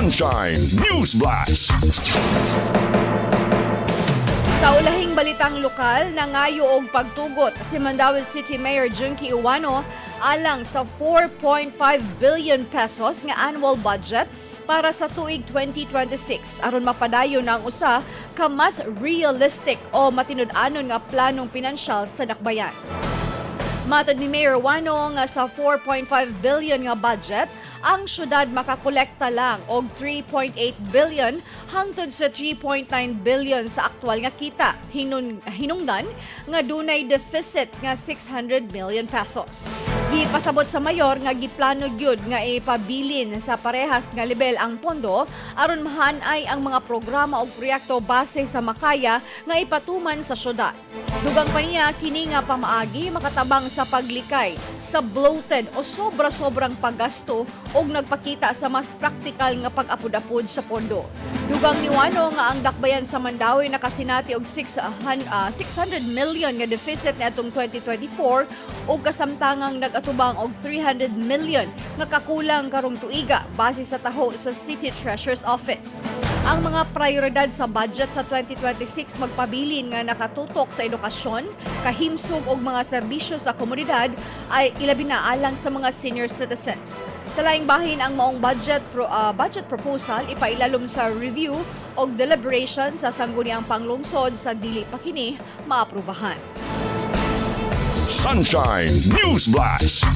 Sunshine News Blast. Sa ulahing balitang lokal, nangayo og pagtugot si Mandaue City Mayor Jonkie Ouano alang sa 4.5 billion pesos nga annual budget para sa tuig 2026 aron mapadayon ang usa ka mas realistic o matinud-anon nga planong pinansyal sa dakbayan. Matod ni Mayor Ouano nga sa 4.5 billion nga budget, ang syudad makakolekta lang og 3.8 billion hangtod sa 3.9 billion sa aktwal nga kita. Hinungdan nga dunay deficit nga 600 million pesos. Gipasabot sa mayor nga giplano gyud nga ipabilin sa parehas nga level ang pondo aron mahanay ang mga programa o proyekto base sa makaya nga ipatuman sa syudad. Dugang pa niya kini nga pamaagi makatabang sa paglikay sa bloated o sobra-sobrang paggasto o nagpakita sa mas praktikal nga pag-apod-apod sa pondo. Dugang ni Ouano nga ang dakbayan sa Mandaue nakasinati og 600 million nga deficit niadtong 2024 ug kasamtangang nag-atubang og 300 million nga kakulang karong tuiga base sa taho sa City Treasurer's Office. Ang mga prioridad sa budget sa 2026 magpabilin nga nakatutok sa edukasyon, kahimsog og mga serbisyo sa komunidad ay ilabi na alang sa mga senior citizens. Sa laing bahin ang maong budget proposal ipailalom sa review o deliberation sa sangguniang panglungsod sa dili pa kini maaprubahan. Sunshine News Blast.